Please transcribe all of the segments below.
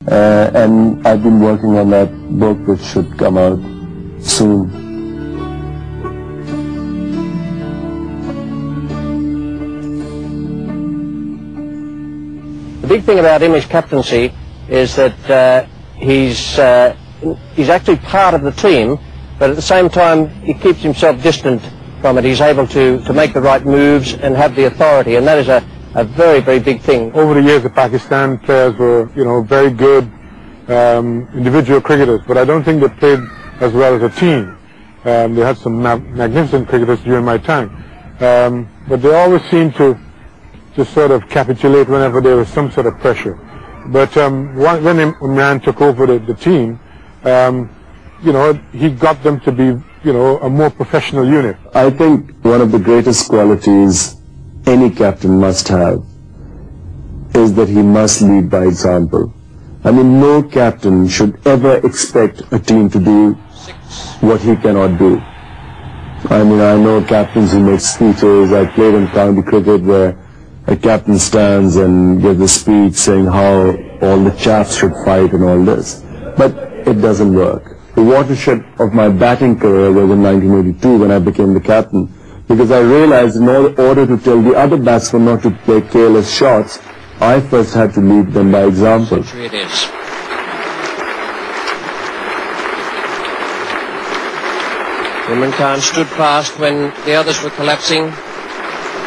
And I've been working on that book, which should come out soon. The big thing about Im's captaincy is that he's actually part of the team, but at the same time he keeps himself distant from it. He's able to make the right moves and have the authority, and that is a very, very big thing. Over the years, the Pakistan players were, very good individual cricketers, but I don't think they played as well as a team. They had some magnificent cricketers during my time, but they always seemed to just sort of capitulate whenever there was some sort of pressure. But when Imran took over the team, he got them to be, a more professional unit. I think one of the greatest qualities any captain must have is that he must lead by example. I mean, no captain should ever expect a team to do what he cannot do. I mean, I know captains who make speeches. I played in county cricket where a captain stands and gives a speech saying how all the chaps should fight and all this. But it doesn't work. The watershed of my batting career was in 1982 when I became the captain, because I realized in order to tell the other batsmen not to play careless shots, I first had to lead them by example. It is. Imran Khan stood fast when the others were collapsing.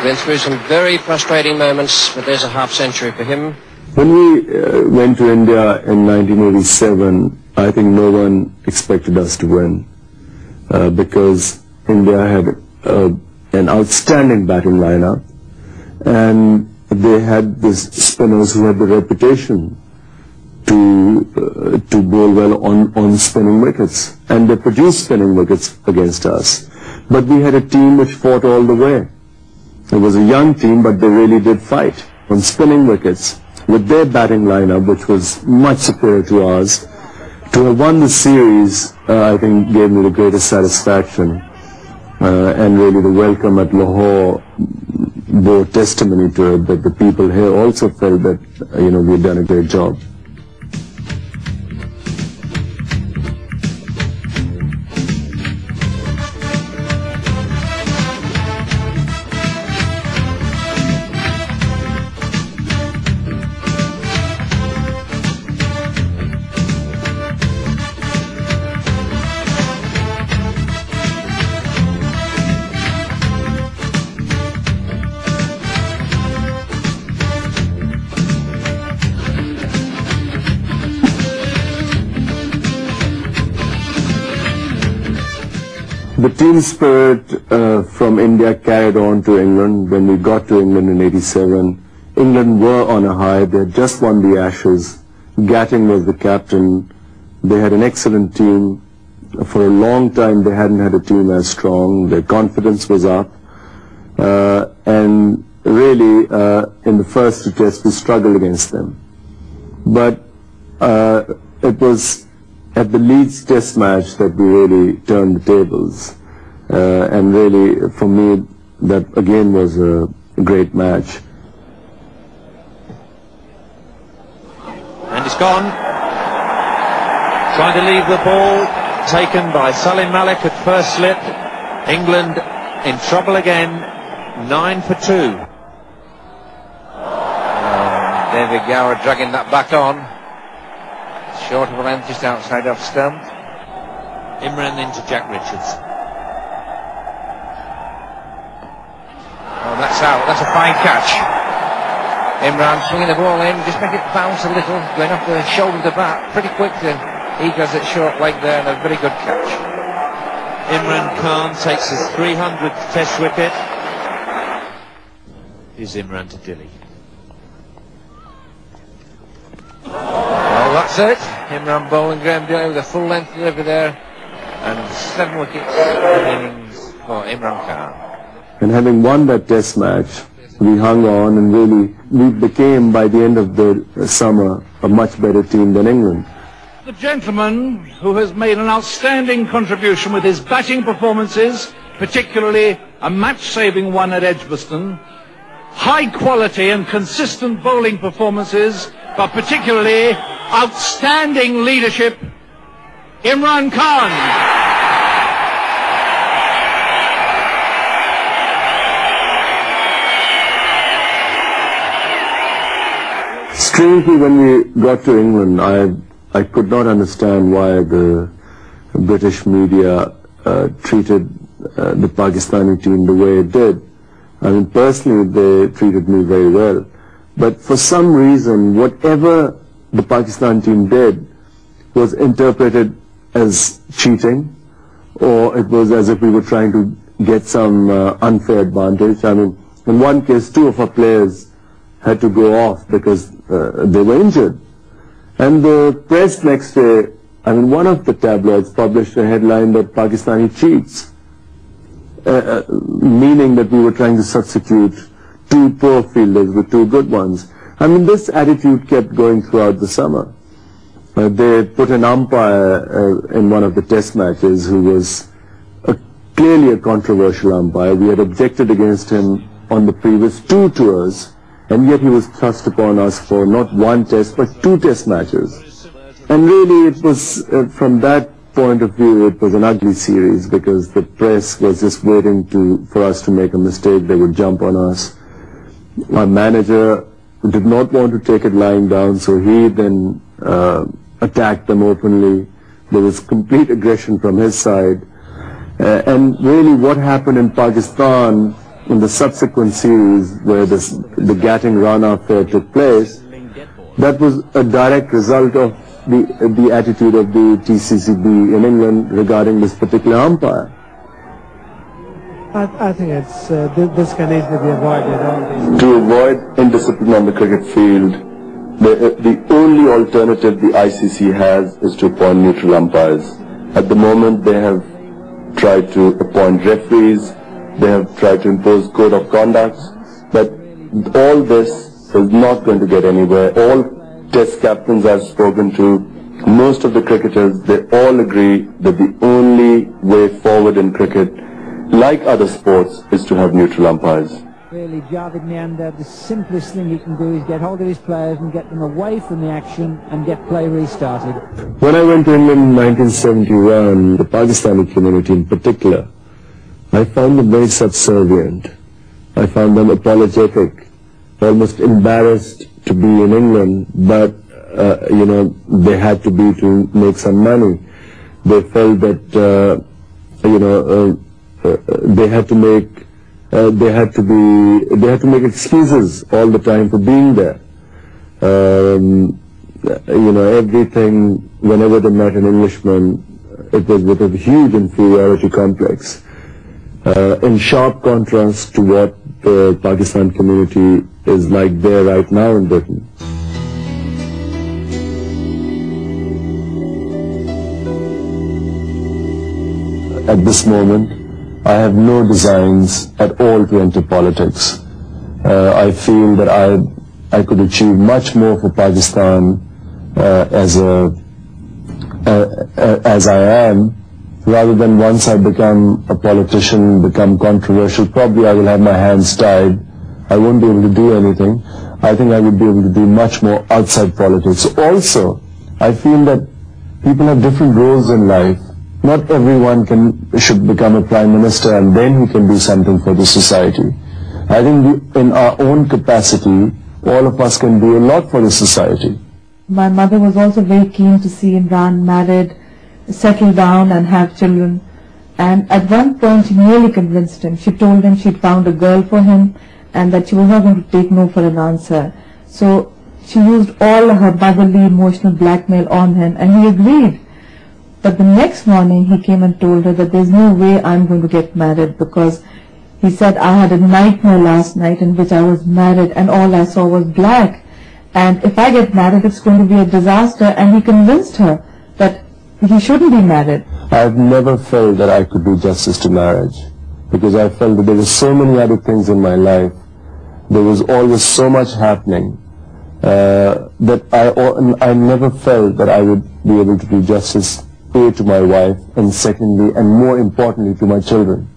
Went through some very frustrating moments, but there's a half century for him. When we went to India in 1987, I think no one expected us to win because India had an outstanding batting lineup, and they had these spinners who had the reputation to bowl well on spinning wickets, and they produced spinning wickets against us. But we had a team which fought all the way. It was a young team, but they really did fight on spinning wickets with their batting lineup, which was much superior to ours. To have won the series, I think, gave me the greatest satisfaction. And really the welcome at Lahore bore testimony to it, that the people here also felt that, we had done a great job. The team spirit from India carried on to England. When we got to England in '87, England were on a high. They had just won the Ashes. Gatting was the captain. They had an excellent team. For a long time, they hadn't had a team as strong. Their confidence was up. And really, in the first two tests, we struggled against them. But it was at the Leeds Test match that we really turned the tables. And really, for me, that again was a great match. And it's gone. Trying to leave the ball, taken by Salim Malik at first slip. England in trouble again, 9 for 2. David Gower dragging that back on. Short of a length, just outside off stump. Imran into Jack Richards. Oh, that's out. That's a fine catch. Imran swinging the ball in, just make it bounce a little, going off the shoulder of the bat, pretty quick. He does it short leg there, and a very good catch. Imran Khan takes his 300th Test wicket. Here's Imran to Dilly. Well, that's it. Imran bowling Graham Dilly with a full length delivery there, and 7 wickets innings for Imran Khan. And having won that Test match, we hung on, and really we became, by the end of the summer, a much better team than England. The gentleman who has made an outstanding contribution with his batting performances, particularly a match-saving one at Edgbaston, high quality and consistent bowling performances, but particularly outstanding leadership, Imran Khan. Strangely, when we got to England, I could not understand why the British media treated the Pakistani team the way it did. I mean, personally, they treated me very well. But for some reason, whatever the Pakistan team did was interpreted as cheating, or it was as if we were trying to get some unfair advantage. I mean, in one case, 2 of our players had to go off because they were injured. And the press next day, I mean, one of the tabloids published a headline that Pakistani cheats, meaning that we were trying to substitute 2 poor fielders with 2 good ones. I mean, this attitude kept going throughout the summer. They put an umpire in one of the test matches who was clearly a controversial umpire. We had objected against him on the previous 2 tours, and yet he was thrust upon us for not 1 test but 2 test matches. And really it was, from that point of view, it was an ugly series, because the press was just waiting for us to make a mistake. They would jump on us. Our manager did not want to take it lying down, so he then attacked them openly. There was complete aggression from his side. And really what happened in Pakistan in the subsequent series, where the Gatting run affair took place, that was a direct result of the attitude of the TCCB in England regarding this particular umpire. I think this can easily be avoided. To avoid indiscipline on the cricket field, the only alternative the ICC has is to appoint neutral umpires. At the moment, they have tried to appoint referees, they have tried to impose code of conduct, but all this is not going to get anywhere. All test captains I've spoken to, most of the cricketers, they all agree that the only way forward in cricket, like other sports, is to have neutral umpires. Really, Javed Meander, the simplest thing he can do is get hold of his players and get them away from the action and get play restarted. When I went to England in 1971, the Pakistani community in particular, I found them very subservient. I found them apologetic, almost embarrassed to be in England, but they had to be to make some money. They felt that they had to make excuses all the time for being there. Everything, whenever they met an Englishman, it was with a huge inferiority complex. In sharp contrast to what the Pakistan community is like there right now in Britain. At this moment, I have no designs at all to enter politics. I feel that I could achieve much more for Pakistan as I am, rather than once I become a politician, become controversial. Probably I will have my hands tied. I won't be able to do anything. I think I would be able to do much more outside politics. Also, I feel that people have different roles in life. Not everyone should become a prime minister and then he can do something for the society. I think in our own capacity, all of us can do a lot for the society. My mother was also very keen to see Imran married, settle down and have children. And at one point she nearly convinced him. She told him she'd found a girl for him and that she was not going to take no for an answer. So she used all her motherly emotional blackmail on him and he agreed. But the next morning he came and told her that there's no way I'm going to get married, because he said, I had a nightmare last night in which I was married and all I saw was black. And if I get married it's going to be a disaster, and he convinced her that he shouldn't be married. I've never felt that I could do justice to marriage, because I felt that there were so many other things in my life. There was always so much happening that I never felt that I would be able to do justice, A, to my wife, and secondly, and more importantly, to my children.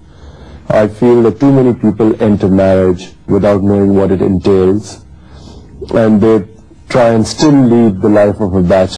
I feel that too many people enter marriage without knowing what it entails, and they try and still lead the life of a bachelor.